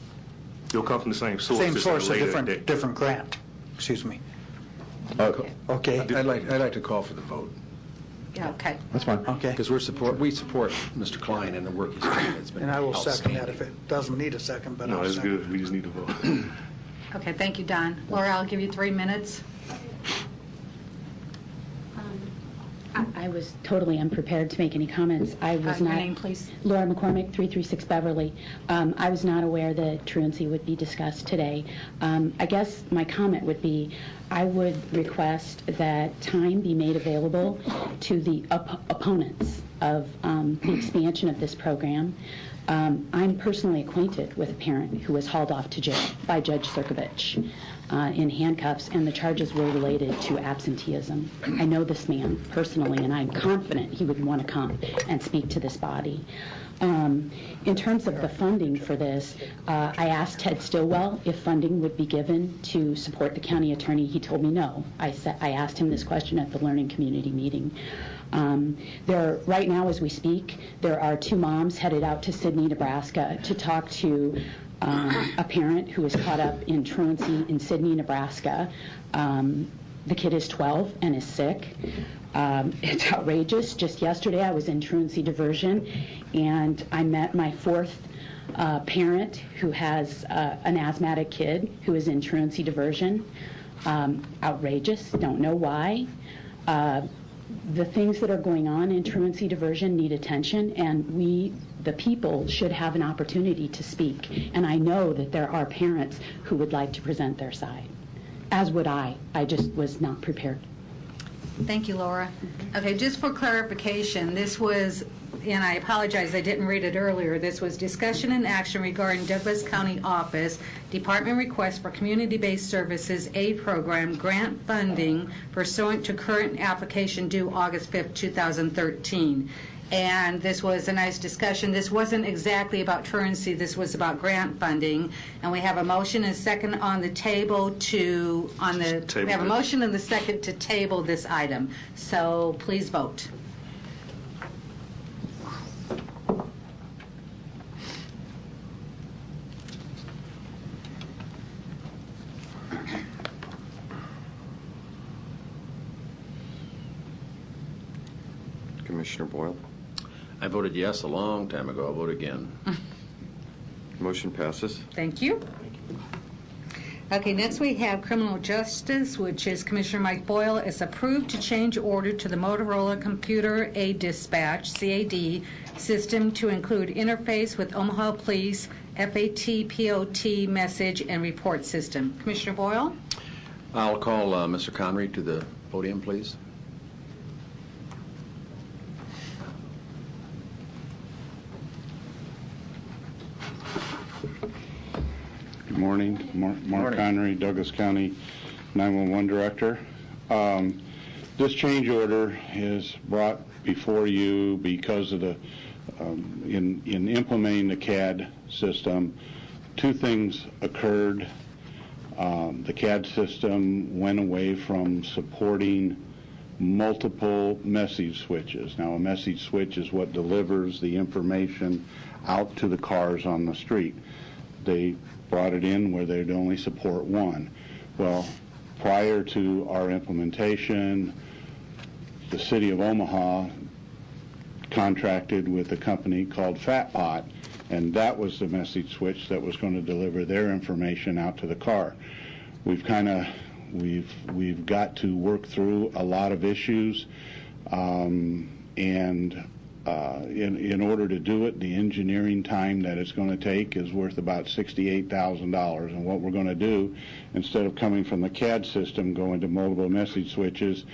It'll come from the same source. Same just source, at a later date. different grant. Excuse me. Okay. I'd like to call for the vote. Yeah, okay. That's fine. Okay. Because we support Mr. Klein and the work he's doing. It's been And I will second that outstanding. if it doesn't need a second, but No, I'll that's second. good. We just need to vote. Okay, thank you, Don. Laura, I'll give you 3 minutes. I was totally unprepared to make any comments. I was Your not. name, please. Laura McCormick, 336 Beverly. I was not aware that truancy would be discussed today. I guess my comment would be, I would request that time be made available to the opponents of the expansion of this program. I'm personally acquainted with a parent who was hauled off to jail by Judge Sirkovich in handcuffs, and the charges were related to absenteeism. I know this man personally, and I'm confident he would want to come and speak to this body. In terms of the funding for this, I asked Ted Stillwell if funding would be given to support the county attorney. He told me no. I asked him this question at the learning community meeting. Right now, as we speak, there are 2 moms headed out to Sidney, Nebraska to talk to a parent who was caught up in truancy in Sidney, Nebraska. The kid is 12 and is sick. It's outrageous. Just yesterday I was in truancy diversion, and I met my fourth parent who has an asthmatic kid who is in truancy diversion. Outrageous. Don't know why. The things that are going on in truancy diversion need attention, and we, the people, should have an opportunity to speak. And I know that there are parents who would like to present their side, as would I. I just was not prepared. Thank you, Laura. Okay, just for clarification, this was, and I apologize, I didn't read it earlier, this was discussion and action regarding Douglas County Office Department request for community-based services aid program grant funding pursuant to current application due August 5th, 2013. And this was a nice discussion. This wasn't exactly about truancy. This was about grant funding. And we have a motion and a second on the table to, we have a motion and the second to table this item. So please vote. Commissioner Boyle? I voted yes a long time ago. I'll vote again. Motion passes. Thank you. Okay, next we have criminal justice, which is Commissioner Mike Boyle is approved to change order to the Motorola Computer Aid Dispatch, CAD, system to include interface with Omaha Police FAT-POT message and report system. Commissioner Boyle? I'll call Mr. Connery to the podium, please. Good morning. Mark Connery, Douglas County 911 Director. This change order is brought before you because of the in implementing the CAD system, two things occurred. The CAD system went away from supporting multiple message switches. Now, a message switch is what delivers the information out to the cars on the street. They brought it in where they'd only support one. Well, prior to our implementation, the city of Omaha contracted with a company called FatPot, and that was the message switch that was going to deliver their information out to the car. We've got to work through a lot of issues, in order to do it, the engineering time that it's going to take is worth about $68,000. And what we're going to do, instead of coming from the CAD system, going to multiple message switches,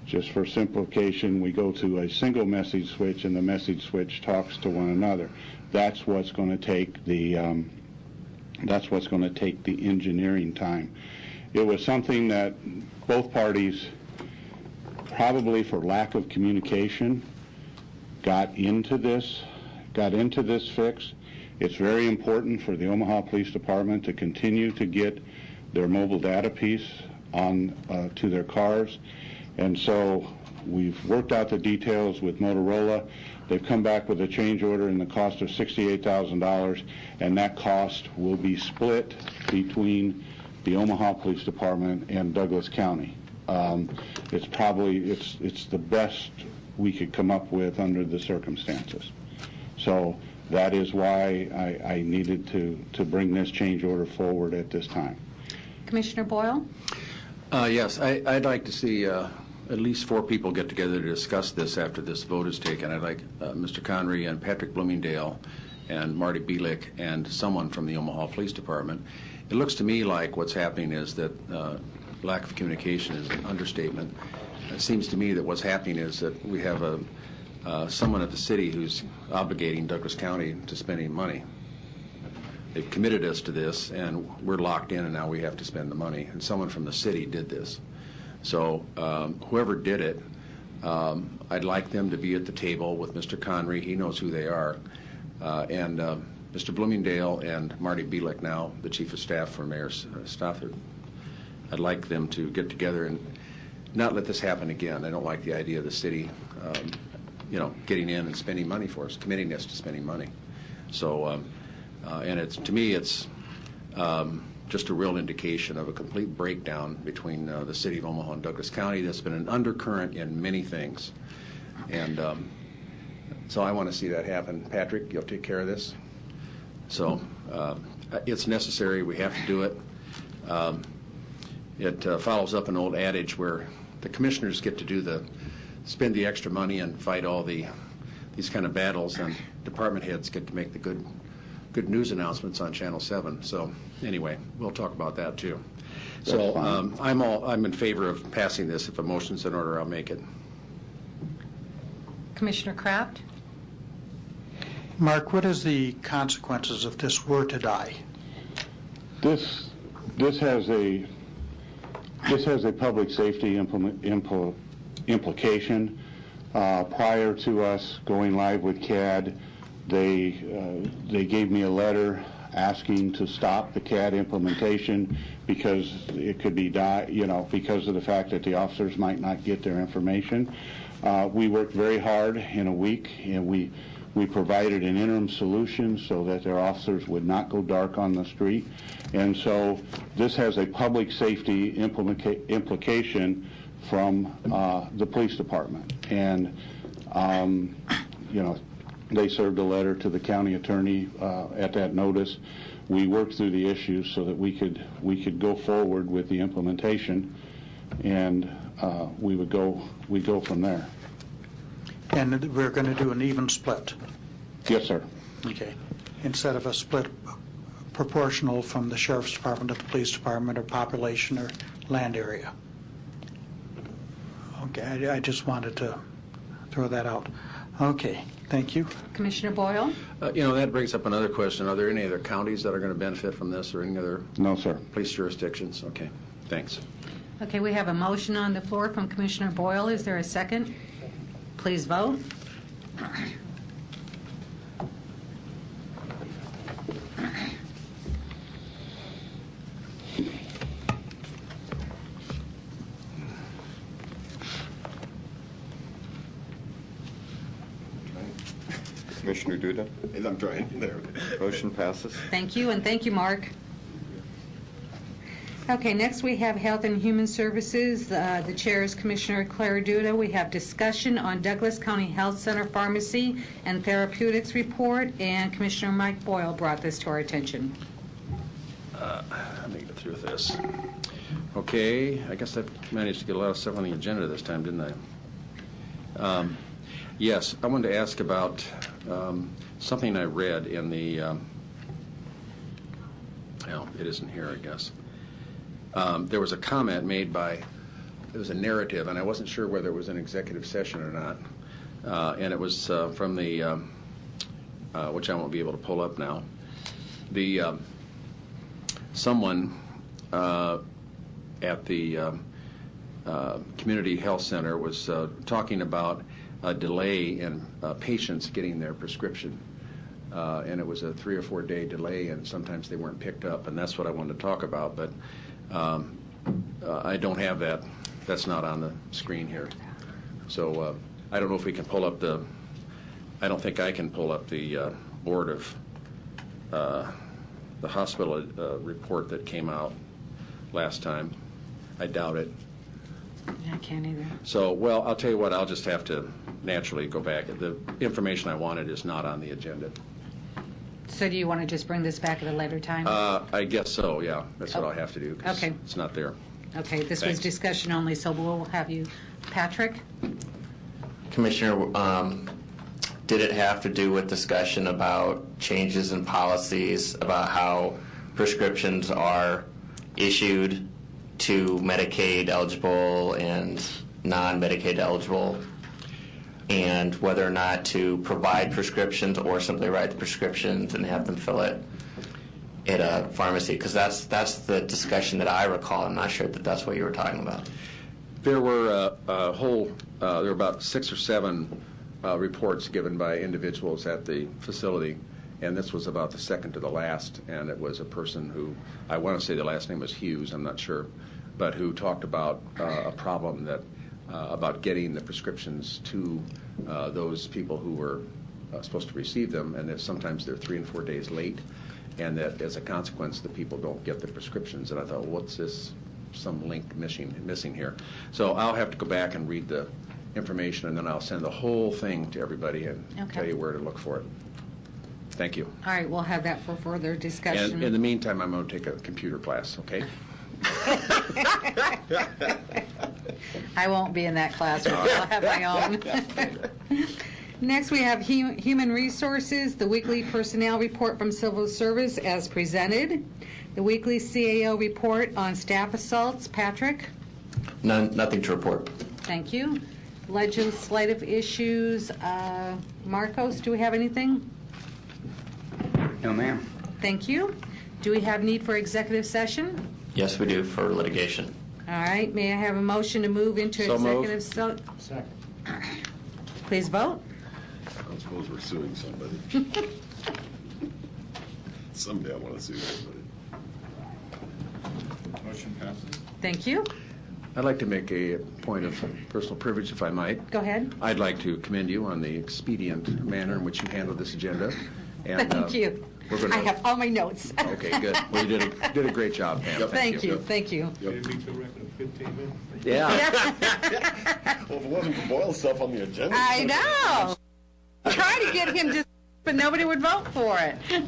just for simplification, we go to a single message switch, and the message switch talks to one another. That's what's going to take the engineering time. It was something that both parties, probably for lack of communication, got into this fix. It's very important for the Omaha Police Department to continue to get their mobile data piece on to their cars. And so we've worked out the details with Motorola. They've come back with a change order in the cost of $68,000, and that cost will be split between the Omaha Police Department and Douglas County. It's the best we could come up with under the circumstances. So that is why I needed to bring this change order forward at this time. Commissioner Boyle? Yes, I'd like to see at least 4 people get together to discuss this after this vote is taken. I'd like Mr. Connery and Patrick Bloomingdale and Marty Bielek and someone from the Omaha Police Department. It looks to me like what's happening is that lack of communication is an understatement. It seems to me that what's happening is that we have someone at the city who's obligating Douglas County to spending money. They've committed us to this, and we're locked in, and now we have to spend the money. And someone from the city did this. So whoever did it, I'd like them to be at the table with Mr. Connery. He knows who they are. And Mr. Bloomingdale and Marty Bielek, now the Chief of Staff for Mayor Stothard. I'd like them to get together and not let this happen again. I don't like the idea of the city, getting in and spending money for us, committing us to spending money. So, and to me, it's just a real indication of a complete breakdown between the city of Omaha and Douglas County. That's been an undercurrent in many things. And so I want to see that happen. Patrick, you'll take care of this. So it's necessary. We have to do it. It follows up an old adage where the commissioners get to spend the extra money and fight all these kind of battles, and department heads get to make the good news announcements on Channel 7. So anyway, we'll talk about that too. So I'm in favor of passing this. If a motion's in order, I'll make it. Commissioner Kraft? Mark, what is the consequences if this were to die? This has a public safety implication. Prior to us going live with CAD, they gave me a letter asking to stop the CAD implementation because it could be because of the fact that the officers might not get their information. We worked very hard in a week, and we provided an interim solution so that their officers would not go dark on the street. And so this has a public safety implication from the police department. And, they served a letter to the county attorney at that notice. We worked through the issues so that we could go forward with the implementation, and we go from there. And we're going to do an even split? Yes, sir. Okay. Instead of a split proportional from the sheriff's department to the police department, or population or land area. Okay, I just wanted to throw that out. Okay, thank you. Commissioner Boyle? That brings up another question. Are there any other counties that are going to benefit from this, or any other No, sir. police jurisdictions? Okay, thanks. Okay, we have a motion on the floor from Commissioner Boyle. Is there a second? Please vote. Commissioner Duda? I'm trying. There. Motion passes. Thank you, and thank you, Mark. Okay, next we have Health and Human Services. The chair is Commissioner Claire Duda. We have discussion on Douglas County Health Center Pharmacy and Therapeutics Report, and Commissioner Mike Boyle brought this to our attention. Let me get through this. Okay, I guess I managed to get a lot of stuff on the agenda this time, didn't I? Yes, I wanted to ask about something I read in the, it isn't here, I guess. There was a comment made by, it was a narrative, and I wasn't sure whether it was an executive session or not, and it was from the, which I won't be able to pull up now, the, someone at the community health center was talking about a delay in patients getting their prescription. And it was a 3 or 4 day delay, and sometimes they weren't picked up, and that's what I wanted to talk about. But I don't have that. That's not on the screen here. So I don't know if we can pull up I don't think I can pull up the board of the hospital report that came out last time. I doubt it. I can't either. So, well, I'll tell you what, I'll just have to naturally go back. The information I wanted is not on the agenda. So do you want to just bring this back at a later time? I guess so, yeah. That's what I'll have to do. Okay. It's not there. Okay, this Thanks. was discussion only, so we'll have you. Patrick? Commissioner, did it have to do with discussion about changes in policies about how prescriptions are issued to Medicaid eligible and non-Medicaid eligible, and whether or not to provide prescriptions or simply write the prescriptions and have them fill it at a pharmacy? Because that's the discussion that I recall. I'm not sure that that's what you were talking about. There were there were about 6 or 7 reports given by individuals at the facility, and this was about the second to the last, and it was a person who, I want to say the last name was Hughes, I'm not sure, but who talked about a problem that about getting the prescriptions to those people who were supposed to receive them, and that sometimes they're 3 and 4 days late. and that as a consequence, the people don't get the prescriptions. And I thought, well, what's this, some link missing here? So I'll have to go back and read the information, and then I'll send the whole thing to everybody and tell you where to look for it. Thank you. All right, we'll have that for further discussion. And in the meantime, I'm going to take a computer class, okay? I won't be in that classroom. I'll have my own. Next, we have Human Resources, the weekly personnel report from Civil Service as presented. The weekly CAO report on staff assaults. Patrick? Nothing to report. Thank you. Legislative issues. Marcos, do we have anything? No, ma'am. Thank you. Do we have need for executive session? Yes, we do, for litigation. All right. May I have a motion to move into executive session? Second. Please vote. I don't suppose we're suing somebody. Someday I want to sue somebody. Motion passes. Thank you. I'd like to make a point of personal privilege, if I might. Go ahead. I'd like to commend you on the expedient manner in which you handled this agenda. And, Thank you. We're gonna, I have all my notes. Okay, good. Well, you did a great job, Pam. Yep. Thank you. Thank you. Did it meet your record of 15 minutes? Yeah. Well, if it wasn't for Boyle stuff on the agenda. I know. Try to get him to, but nobody would vote for it.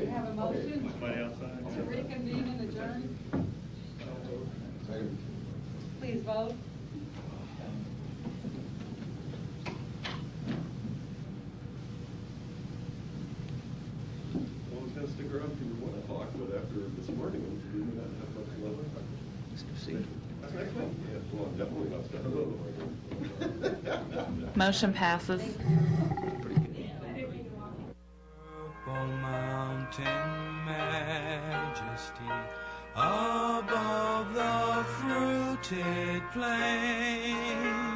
have a motion to reconvene and adjourn. Please vote. Well, it's going to stick around through 1 o'clock, but after this morning, we may not have much left. That's next one? Yeah, well, I'm definitely not starting. Motion passes. Purple mountain majesty above the fruited plain.